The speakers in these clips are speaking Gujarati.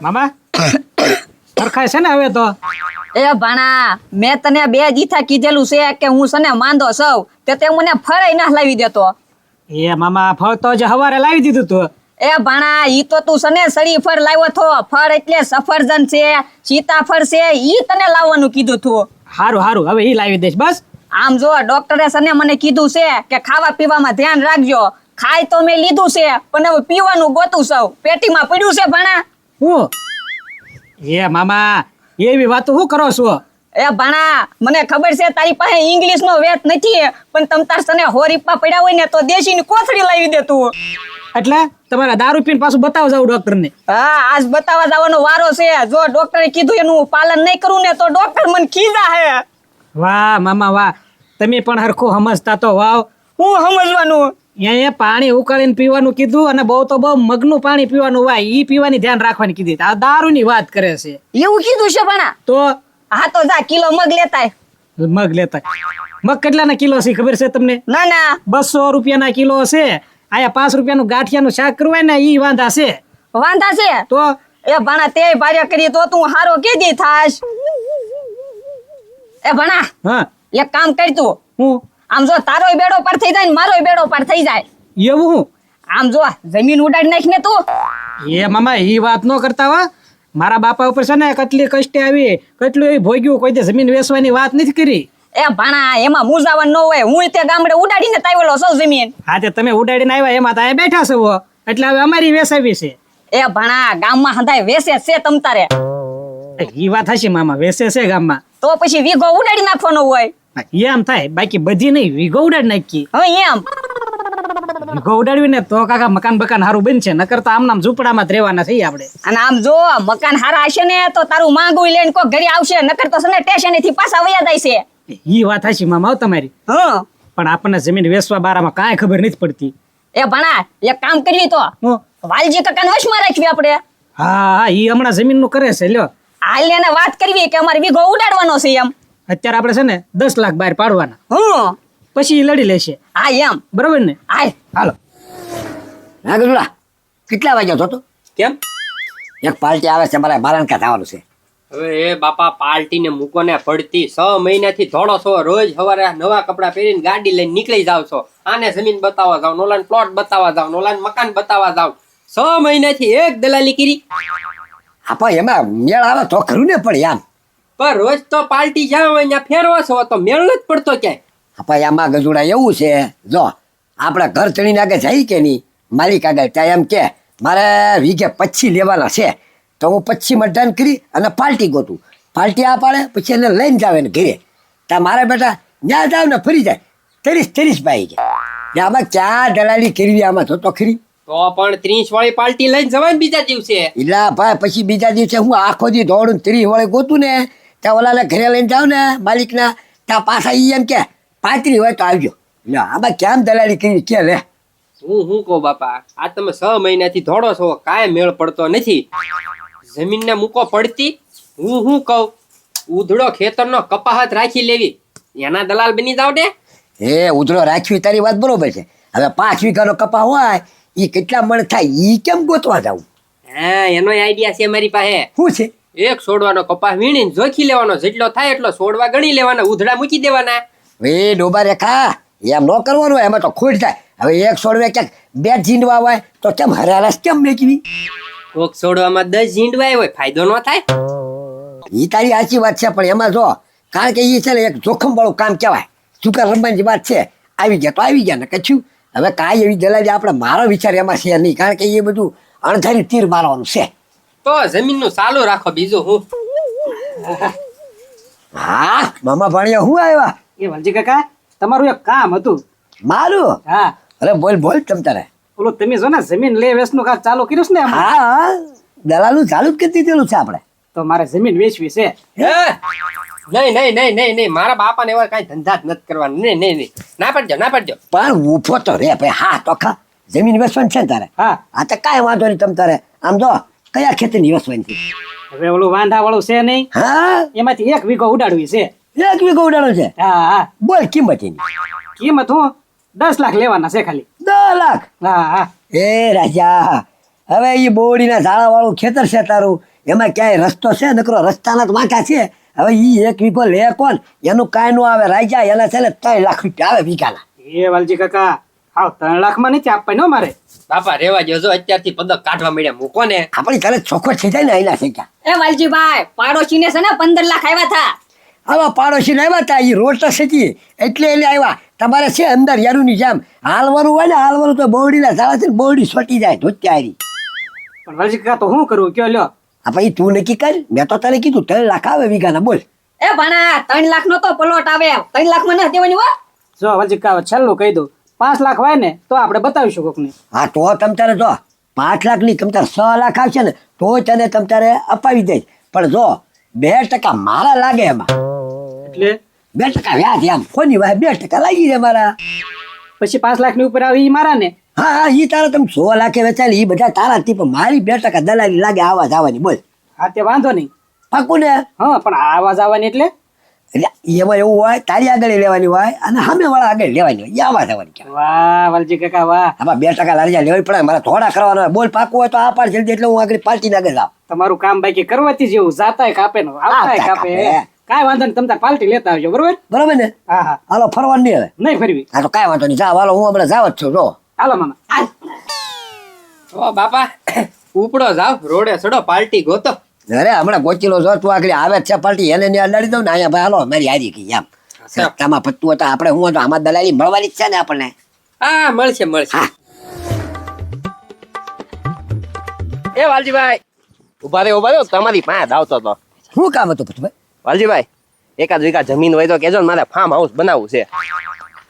મામા સરખાય છે ને હવે તો એ ભાણા મેં તને 2 દીથા કીધેલું છે કે હું સને માંદો સૌ તે મને ફરાઈ ના લાવી દેતો. એ મામા ફળ તો જ હવારે લાવી દીધું તું. એ ભાણા ઈ તો તું સને સળી ફળ લાવ્યો થો. ફળ એટલે સફરજન છે, સીતાફળ છે, ઈ તને લાવવાનું કીધું તું. હારું હારું હવે ઈ લાવી દઈશ બસ. આમ જો ડોક્ટરે સને મને કીધું છે કે ખાવા પીવામાં ધ્યાન રાખજો. ખાય તો મેં લીધું છે પણ હવે પીવાનું ગોતું સૌ. પેટીમાં પડ્યું છે ભાણા. હું એ મામા એવી વાતો શું કરો છો? એ ભાણા મને ખબર છે તારી પાસે ઇંગ્લિશ નો વેત નથી પણ તમ તાર સને હોરીપા પડ્યા હોય ને તો દેશીની કોથળી લાવી દે તું. એટલે તમારા દારૂ પીને પાછું બતાવ જાવ ડોક્ટર ને? હા આજ બતાવવા જવાનો વારો છે. જો ડોક્ટરે કીધું એનું પાલન નહીં કરું ને તો ડોક્ટર મને ખીજા હે. વાહ મામા વાહ, તમે પણ હરખું સમજતા તો વાવ. હું સમજવાનું? અહીંયા પાણી ઉકાળીને પીવાનું કીધું અને બહુ તો બહુ મગનું પાણી પીવાનું વાય ઈ પીવાની ધ્યાન રાખવાની કીધી. આ દારૂ ની વાત કરે છે. એવું કીધું છે ભાણા? તો હા તો જા કિલો મગ લેતાય. મગ લેતા મગ કેટલાના કિલો છે ખબર છે તમને? ના ના 200 રૂપિયાના કિલો છે. આયા 5 રૂપિયાનું ગાંઠિયાનું શાક કરવાય ને ઈ વાંધા છે. વાંધા છે તો એ ભાણા તે ભાર્ય કરી તો તું હારો કેદી થાશ. એ ભાણા હા એક કામ કર તું. હું આમ જો તારોય બેડો પાર થઈ જાય ને મારોય બેડો પાર થઈ જાય. એવું હું આમ જો જમીન ઉડાડી નાખ ને તું. એ મામા ઈ વાત ન કરતા વા. મારા બાપા ઉપર છે ને કેટલી કષ્ટે આવી, કેટલું એ ભોગ્યું, કોઈ દે જમીન વેચવાની વાત નથી કરી. એ ભાણા એમાં મૂંઝાવાનું ન હોય. હું તે ગામડે ઉડાડીને તાવેલો સૌ જમીન. હા તે તમે ઉડાડીને આવ્યા એમાં તો અહીંયા બેઠા છો એટલે હવે અમારી વેસાવી છે. એ ભાણા ગામમાં હંધાય વેસે છે તમ તારે. ઈ વાત હશે મામા, વેસે છે ગામમાં. તો પછી વીઘો ઉડાડી નાખવાનો હોય. એમ થાય, બાકી બધી નહીં, વીઘો ઉડાડી નાખી. હવે એમ વીઘો ઉડાડવી ને તો કાકા મકાન બકાન હારું બનશે, નકર તો આમ ઝૂંપડામાં જ રહેવાના છીએ આપણે. અને આમ જો મકાન હારા હશે ને તો તારું માંગું લઈને કોઈ ઘરે આવશે, નકર તો સને સ્ટેશન થી પાછા વયા જાય છે. ઈ વાત હશે મામા તમારી. હા પણ આપણને જમીન વેચવા બારામાં કાંઈ ખબર નથી પડતી. એ ભણા એક કામ કરવી તો હું વાલજી કાકાને વશમાં રાખવી આપણે. હા હા ઈ હમણાં જમીન નું કરે છે. લ્યો હાલ એને વાત કરવી કે અમારે વીઘો ઉડાડવાનો છે એમ. અત્યારે આપણે છે ને 10 લાખ બહાર પાડવાના, હું પછી ઈ લડી લેશે. હા એમ બરોબર ને? હાલ હાલો. હા ગજુડા કેટલા વાગ્યા હતો? કેમ? એક પાર્ટી આવે છે, મારે બારણકા થવાનું છે. હવે એ બાપા પાર્ટીને મૂકો ને પડતી 6 મહિનાથી ધોળો છો. રોજ સવારે નવા કપડા પહેરીને ગાડી લઈને નીકળી જાવ છો. આને જમીન બતાવવા જાવ, નોલાન પ્લોટ બતાવવા જાવ, નોલાન મકાન બતાવવા જાવ. 6 મહિનાથી એક દલાલી કરી. આપા એમાં મેળ આવે તો ખરું ને, પણ યાર પણ રોજ તો પાર્ટી જાવ અહીંયા ફેરવો છો તો મેળ નથી પડતો ક્યાંય. આપા એમાં ગજુડા એવું છે, જો આપણે ઘર ચડીને આગળ જાય કે નહીં, માલિક આગળ ત્યાં એમ કે મારે વીઘે 25 લેવાના છે, તો હું 25 મતદાન કરી અને પાર્ટી ગોતું. પાર્ટી આ પાડે પછી એને લઈને જાવ એને ઘરે. ત્યાં મારા બેટા ત્યાં જાવ ને ફરી જાય 30 ભાઈ ગયા. આમાં ક્યાં દલાલી કરવી આમાં તો ખરી. તો પણ 30 વાળી પાર્ટી લઈને જવાય ને બીજા દિવસે. એટલે ભાઈ પછી બીજા દિવસે હું આખો દી દોડું 30 વાળે ગોતું ને, ત્યાં ઓલાને ઘરે લઈને જાવ ને માલિકના, ત્યાં પાછા ઈ એમ કે 35 હોય તો આવજો. એટલે આમાં કેમ દલાલી કરી કે લે. હું કહું બાપા, આ તમે 6 મહિનાથી ધોળો છો, કાંઈ મેળ પડતો નથી. જમીનને મૂકો પડતી. હું કહું ઉધડો ખેતરનો કપાહત રાખી લેવી, એના દલાલ બની જાવ ને. એ ઉધડો રાખવી તારી વાત બરોબર છે. હવે 5 વીઘાનો કપા હોય ઈ કેટલા મણ થાય ઈ કેમ ગોતવા જાવું? હા એનો આઈડિયા છે મારી પાસે. શું છે? એક છોડવાનો કપાસ વીણીને જોખી લેવાનો, જેટલો થાય એટલો છોડવા ગણી લેવાના, ઉધડા મૂકી દેવાના. એ ડોબા રેખા એમ ન કરવાનું હોય, એમાં તો ખોટ થાય. હવે એક છોડવે ક્યાંક 2 ઝીંડવા હોય તો કેમ હરારસ કેમ મેકવી? કોક છોડવામાં 10 ઝીંડવાય હોય, ફાયદો ન થાય. ઈ તારી સાચી વાત છે, પણ એમાં જો કારણ કે ઈ છે ને એક જોખમ વાળું કામ કહેવાય. ચૂકા રમવાની વાત છે, આવી ગયા તો આવી ગયા ને કચ્યું. હવે કાંઈ એવી દલાલી આપણે મારો વિચાર એમાં છે નહીં, કારણ કે એ બધું અણધારી તીર મારવાનું છે. તો જમીનનું ચાલુ રાખો, બીજું હું. હા મામા ભાણિયા હું આવ્યા? એ વલજી કાકા તમારું એક કામ હતું. મારું? હા અરે બોલ તમ તારે. ઓલું તમે જો ને જમીન લે વેચનું કામ ચાલુ કર્યું છે ને હમણાં? હા દલાલું ચાલુ જ કરી દીધેલું છે આપણે. તો મારે જમીન વેચવી છે. નહીં મારા બાપાને એવા કાંઈ ધંધા જ નથી કરવાના. નહીં ના પાડજો. પણ ઊભો તો રે ભાઈ. હા તો ખા જમીન વેચવાની છે ને તારે? હા આ તો કાંઈ વાંધો નહીં તમ તારે. આમ જો કયા ખેતરની વેચવાની છે? હવે ઓલું વાંધા વાળું છે નહીં, હા એમાંથી 1 વીઘો ઉડાડવી છે. 1 વીઘો ઉડાડો છે? હા હા બોલ કિંમત એની? કિંમત હું 10 લાખ લેવાના છે ખાલી. 10 લાખ? હા હા એ રાજા હવે એ બોડીના ઝાડા વાળું ખેતર છે તારું, એમાં ક્યાંય રસ્તો છે નકરો રસ્તાના જ વાંકા છે. હવે ઈ 1 વીઘો લે કોણ, એનું કાંઈ નું આવે રાજા, એના છે ને 3 લાખ રૂપિયા આવે વીઘાના. એ વાલજી કાકા હાવ 3 લાખમાં નથી આપવાની હો મારે. બાપા રેવા જો અત્યારથી પદક કાઢવા મળ્યા મૂકો ને. આપણી ઘરે ચોખ્ખો થઈ જાય ને એના છે ક્યાં. એ વાલજીભાઈ પાડોશીને છે ને 15 લાખ આવ્યા હતા. આવા પાડોશી આવ્યા હતા, એ રોડ તો સચી એટલે એને આવ્યા. તમારે છે અંદર યારુની જેમ હાલવાનું હોય ને, હાલવાનું તો બોરડીના ઝાડા છે ને બોરડી સોટી જાય ધોત્યારી. પણ વાલજી કાકા તો શું કરવું કયો લ્યો. આ ભાઈ તું નક્કી કર, મેં તો તને કીધું 3 લાખ આવે વીઘાના, બોલ. એ ભણા 3 લાખ નો તો પ્લોટ આવે, 3 લાખ માં ના દેવાની હો. જો વાલજી કાકા છેલ્લું કહી દઉં, 5 લાખ હોય ને તો આપણે બતાવીશું કોકને. હા તો તમ તારે જો 5 લાખ ની તમ તારે 6 લાખ આવશે ને તો તને તમ તારે અપાવી દઈશ. પણ જો 2% મારા લાગે એમાં, એટલે 2% વ્યાજ એમ કોની વાય 2% લાગી જાય મારા. પછી 5 લાખ ની ઉપર આવે ઈ મારા ને. હા હા ઈ તારા તમે 100 લાખે વેચાય એ બધા તારા થી, પણ મારી 2% દલાલી લાગે આવા જવાની, બોલ. હા તે વાંધો નહીં. પાકું ને? હા પણ આ આવાજ આવવાની એટલે એટલે એમાં એવું હોય તારી આગળ લેવાની હોય અને સામે વાળા આગળ લેવાની હોય, એ આવા જવાની ક્યાં. વાહ વાલજી કાકા વાહ. આમાં 2% લારી લેવી પડે, મારે થોડા કરવાના હોય. બોલ પાકું હોય તો આ પાડ જલ્દી, એટલે હું આગળ પાર્ટી આગળ જાઉં. તમારું કામ બાકી કરવાથી જેવું, જાતાય કાપે ને આવતાય કાપે. કાંઈ વાંધો નહીં, તમે તાર પાર્ટી લેતા આવજો બરોબર. બરોબર ને? હા હા હાલો ફરવાનું નહીં હવે. નહીં ફરવી. હા તો કાંઈ વાંધો નહીં, જા હાલો, હું હમણાં જાવ જ છું. જો હાલો મામા. ઓ બાપા ઉપડો જાવ, રોડે ચડો, પાર્ટી ગોતો. અરે હમણાં ગોચીલો જો તું આગળ આવે જ છે પાર્ટી, એને ને અડાડી દઉં ને અહીંયા ભાઈ હાલો મારી હારી ગઈ એમ. રસ્તામાં પત્તું હતા આપણે, હું તો આમાં દલાલી મળવાની જ છે ને આપણને. હા મળશે મળશે. હા એ વાલજીભાઈ ઉભા રહ્યો તમારી પાસે આવતો હતો. શું કામ હતું પછી? વાલજીભાઈ 1 વીઘા જમીન હોય તો કેજો ને, મારે ફાર્મ હાઉસ બનાવવું છે.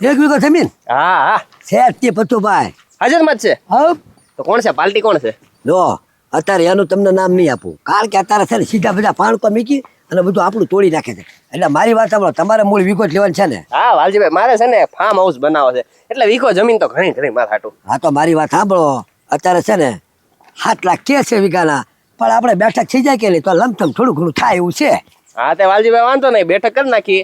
1 વીઘો જમીન હા હા છે તે પતું ભાઈ. હાજરમાં જ છે. હવ તો કોણ છે પાર્ટી, કોણ છે? જો અત્યારે એનું તમને નામ નહીં આપું, કારણ કે અત્યારે છે ને સીધા બધા પાણકો મીકી અને બધું આપણું તોડી નાખે છે. એટલે મારી વાત સાંભળો, તમારે મૂળ વીઘો જ લેવાનું છે ને? હા વાલજીભાઈ મારે છે ને ફાર્મ હાઉસ બનાવવો છે, એટલે વીઘો જમીન તો ઘણી ઘણી મારે હાટું. હા તો મારી વાત સાંભળો, અત્યારે છે ને 7 લાખ કે છે વીઘાના, પણ આપણે બેઠક થઈ જાય કે નહીં તો લમથમ થોડું ઘણું થાય એવું છે. હા તે વાલજીભાઈ વાંધો નહીં, બેઠક કરી નાખી.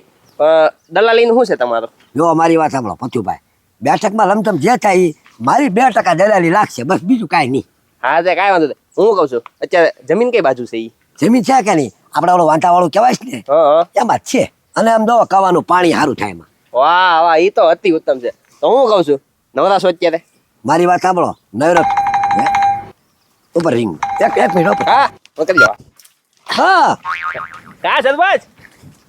દલાલીનું શું છે તમારું? જો મારી વાત સાંભળો પતુભાઈ, બેઠકમાં લમથમ જે થાય ઈ મારી 2% દલાલી લાગશે, બસ બીજું કાંઈ નહીં. હા તે કાંઈ વાંધો નહીં, હું કહું છું અત્યારે જમીન કઈ બાજુ છે? જમીન છે કે નહીં, આપણે ઓલો વાંટાવાળું કહેવાય છે ને હા એમાં જ છે. અને આમ દો કવાનું પાણી સારું થાય એમાં. વાહ વાહ, એ તો અતિ ઉત્તમ છે. તો હું કહું છું નવરા છો અત્યારે? મારી વાત સાંભળો નવરત ઉપર રિંગ એક મિનિટ ઉપર. હા હું કરી જવા. હા કા સરપંચ?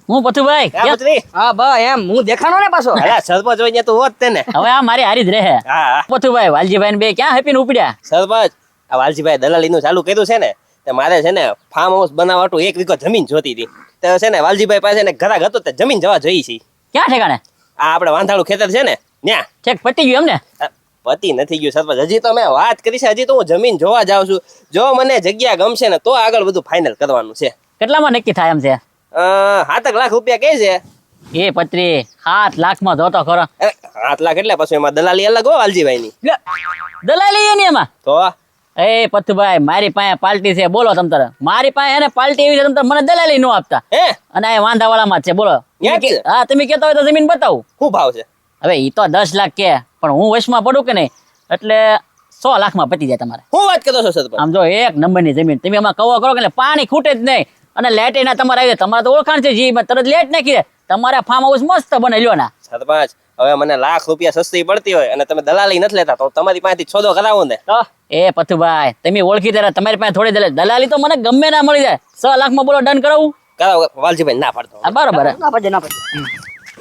હું પથુભાઈ કા પુત્રી? હા બા એમ હું દેખાણો ને પાછો. અલા સરપંચ હોય ત્યાં તું હોત તે ને. હવે આ મારી હારી જ રહે. હા હા. પથુભાઈ વાલજીભાઈ ને બે ક્યાં હેપીને ઉપડ્યા? સરપંચ આ વાલજીભાઈ દલાલીનું ચાલુ કર્યું છે ને, તે મારે છે ને ફાર્મ હાઉસ બનાવવાનું 1 વીઘો જમીન જોતી હતી. તો છે ને વાલજીભાઈ પાસે ને ઘરાક હતો તે જમીન જવા જોઈ છે. ક્યાં ઠેકાણે? આ આપણે વાંધાળું ખેતર છે ને ન્યા. ઠેક પતી ગયું એમ ને? પતિ નથી ગયું સરપંચ, હજી તો મેં વાત કરી છે, હજી તો હું જમીન જોવા જાઉં છું. જો મને જગ્યા ગમશે ને તો આગળ બધું ફાઇનલ કરવાનું છે. કેટલામાં નક્કી થાય એમ છે? 7 લાખ રૂપિયા કહે છે. એ પત્રી 7 લાખમાં જોતો ખરો. અરે 7 લાખ એટલે પછી એમાં દલાલી અલગ હો વાલજીભાઈની. લે, દલાલી એની એમાં? તો એ પથુભાઈ મારી પાસે પાર્ટી છે, બોલો તમ તારે. મારી પાસે એને પાર્ટી એવી છે, તમ તારે મને દલાલી નો આપતા. હે અને આ વાંધાવાળામાં જ છે, બોલો. ન્યા જ છે? હા તમે કહેતા હોય તો જમીન બતાવું. શું ભાવ છે? હવે ઈ તો 10 લાખ કે, પણ હું વશમાં પડું કે નહીં, એટલે 100 લાખમાં પતી જાય તમારે. શું વાત કરો છો સરપંચ? આમ જો 1 નંબરની જમીન, તમે આમાં કવો કરો કે એટલે પાણી ખૂટે જ નહીં, અને લેટ ના તમારે આવી જાય. તમારે તો ઓળખાણ છે, જી તરત લેટ નાખી દે. તમારે ફાર્મ હાઉસ મસ્ત બને લ્યો ના. સરપંચ હવે મને ₹1 લાખ સસ્તી પડતી હોય અને તમે દલાલી નથી લેતા તો તમારી પાસેથી સોદો કરાવો ને. એ પથુભાઈ તમે ઓળખી ત્યારે તમારી પાસે થોડી દલાલી તો મને ગમે ના મળી જાય. 6 લાખમાં બોલો ડન કરાવું? કરાવો વાલજીભાઈ, ના પાડતો. હા બરોબર. ના પડે.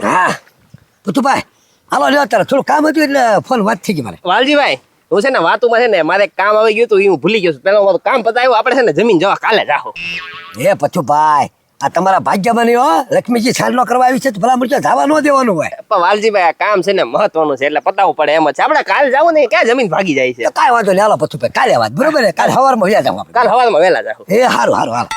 હા પતુભાઈ હાલો લ્યો, અત્યારે થોડું કામ હતું એટલે ફોન વાત થઈ ગઈ મારે. વાલજીભાઈ હું છે ને વાતુમાં છે ને મારે એક કામ આવી ગયું હતું, એ હું ભૂલી ગયો છું. પેલા મારું કામ પતાવ્યું, આપણે છે ને જમીન જવા કાલે જાહો. એ પતુભાઈ આ તમારા ભાગ્યમાં નહીં હો, લક્ષ્મીજી છાંડલો કરવા આવી છે તો ભલા મૂર્છા જવા ન દેવાનું હોય. પણ વાલજીભાઈ આ કામ છે ને મહત્વનું છે એટલે પતાવવું પડે એમ જ છે. આપણે કાલ જાવું ને ક્યાં જમીન ભાગી જાય છે. તો કાંઈ વાંધો નહીં, હાલો પતુભાઈ કાલે વાત, બરોબર ને? કાલે સવારમાં વ્યા જાવ આપણે. કાલ સવારમાં વહેલા જાહો. એ સારું સારું હાલો.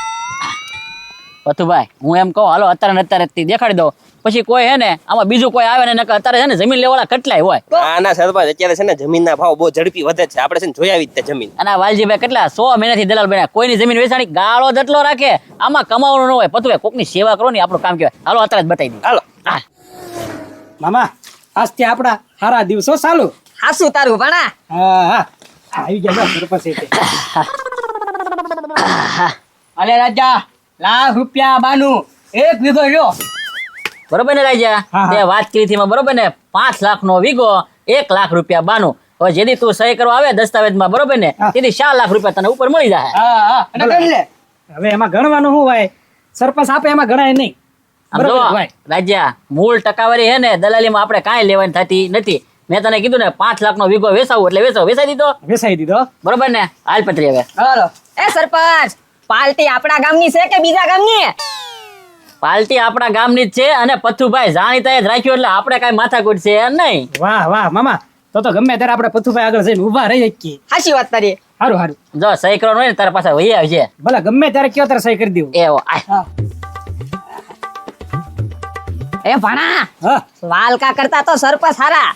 પથુભાઈ હું એમ કહું હાલો અત્યારે ને અત્યારે જ દેખાડી દો, પછી કોઈ હે ને આમાં બીજું કોઈ આવે ને નકર અત્યારે છે ને જમીન લેવાળા કેટલાય હોય. હા ના સરપંચ અત્યારે છે ને જમીનના ભાવ બહુ ઝડપી વધે છે. આપણે છે ને જોઈ આવી જ તે જમીન. અને આ વાલજીભાઈ કેટલા 100 મહિનાથી દલાલ બન્યા, કોઈની જમીન વેચાણી ગાળો જટલો રાખે, આમાં કમાવાનું ન હોય. પથુભાઈ કોકની સેવા કરો ને આપણું કામ કહેવાય. હાલો અત્યારે જ બતાવી દઉં. હાલો. હા મામા આજથી આપણા સારા દિવસો ચાલુ. હાસુ તારું ભણા. હા હા આવી ગયા જો સરપંચ એ તે. અલે રાજા લાખ રૂપિયા બાનું એક વીઘો લ્યો. બરોબર ને રાજા હા, હા. તે વાત કરી હતી એમાં બરોબર ને 5 લાખનો વીઘો 1 લાખ રૂપિયા બાનું. હવે જેથી તું સહી કરવા આવે દસ્તાવેજમાં બરોબર ને હા. તેથી 4 લાખ રૂપિયા તને ઉપર મળી જાય. હા હા અને કરી લે. હવે એમાં ગણવાનું શું હોય સરપંચ આપે એમાં ગણાય નહીં આમ બરોબર જો ભાઈ રાજા મૂળ ટકાવારી હે ને દલાલીમાં આપણે કાંઈ લેવાની થતી નથી. મેં તને કીધું ને 5 લાખનો વીઘો વેચાવું એટલે વેચાઈ દીધો વેસાઈ દીધો બરોબર ને હાલ પતરી હવે હાલો એ સરપંચ પાર્ટી આપણા ગામની છે કે બીજા ગામની? પાર્ટી આપણા ગામની જ છે અને પથ્થુભાઈ જાણીતા જ રાખ્યો એટલે આપણે કાંઈ માથાકૂટ છે નહીં. વાહ વાહ મામા તો ગમે ત્યારે આપણે પથુભાઈ આગળ જઈને ઊભા રહી શકીએ. હાચી વાત તારી. સારું સારું જો સહી કરવાનું હોય ને તારા પાસે વહી આવજે. ભલે ગમે ત્યારે કયો ત્યારે સહી કરી દેવું. એવો આય. એ ભણા હા વાલકા કરતા તો સરપંચ સારા.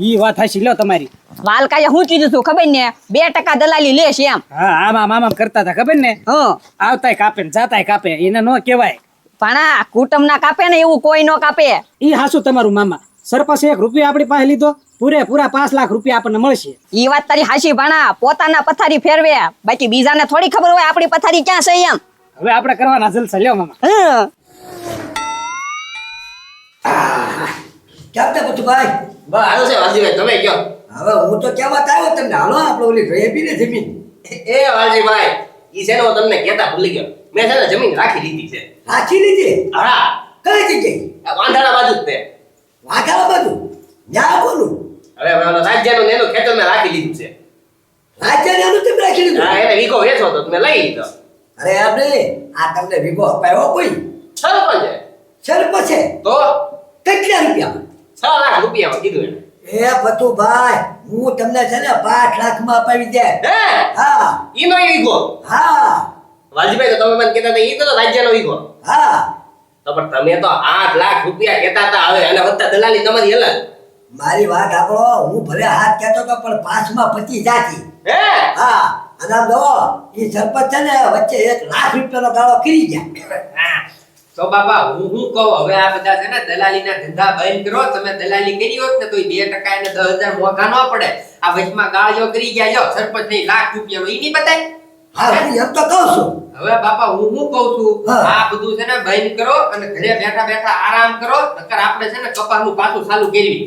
ઈ વાત હાચી લ્યો તમારી. વાલકાએ હું કીધું તું ખબર ને 2% દલાલી લેશ એમ. હા આમાં મામા કરતા હતા ખબર ને હં આવતાય કાપે ને જાતાય કાપે એને નો કહેવાય. ભણા કુટુંબના કાપે ને એવું કોઈ નો કાપે. ઈ હાસુ તમારું મામા સરપંચ 1 રૂપિયા આપણી પાસે લીધો પૂરેપૂરા 5 લાખ રૂપિયા આપણને મળશે. ઈ વાત તારી હાચી ભણા પોતાના પથારી ફેરવે બાકી બીજાને થોડી ખબર હોય આપણી પથારી ક્યાં છે એમ. હવે આપણે કરવાના જલસા લ્યો મામા. હં. કેમ તે પથુભાઈ? બસ હાલો છે વાલજીભાઈ તમે કયો. હવે હું તો કહેવા જ આવ્યો તમને, હાલો આપણે ઓલી જોઈએ બી ને જમીન. એ વાલજીભાઈ ઈ છે ને હું તમને કહેતા ભૂલી ગયો. મેં છે ને જમીન રાખી લીધી છે. રાખી લીધી? હા કઈ જગ્યાએ? આ વાંધાણા બાજુ જ તે. વાઘાળા બાજુ? ન્યા બોલું? હવે ઓલો રાજ્યનું ને એનું ખેતર મેં રાખી લીધું છે. રાજ્યને એનું તેમ રાખી લીધું? હા એને વીઘો વેચો તો મેં લઈ લીધો. અરે એમ નહીં, આ તમને વીઘો અપાયો કોઈ? સરપંચ છે. સરપંચ છે? તો કેટલા રૂપિયા? 6 લાખ રૂપિયામાં કીધું એને. એ પતુભાઈ, હું તમને છે ને 5 લાખમાં અપાવી દે. હે હા ઈનો ય વીઘો. હા વાલજીભાઈ તો તમે મને કહેતા હતા ઈ તો રાજ્યનો વીઘો. હા તો પણ તમે તો 8 લાખ રૂપિયા કહેતા હતા. હવે અને વધતા દલાલી તમારી અલગ. મારી વાત આપણો, હું ભલે હાથ કહેતો તો પણ 5માં 25 જાતી. હે હા અને આમ જો એ સરપંચ છે ને વચ્ચે 1 લાખ રૂપિયાનો ગાળો કરી ગયા. હા. તો બાપા હું કહું હવે આ બધા છે ને દલાલીના ધંધા બંધ કરો. તમે દલાલી કરી હોત ને તો 2% એને 10,000 મોંઘા ન પડે. આ વચમાં ગાળિયો કરી ગયા જો સરપંચ ની લાખ રૂપિયાનો ઈ નહીં બતાય. હા હું એમ તો કહું છું. હવે બાપા હું કહું છું હા. આ બધું છે ને બંધ કરો અને ઘરે બેઠા બેઠા આરામ કરો નકર આપણે છે ને કપાસનું પાછું ચાલુ કરવી.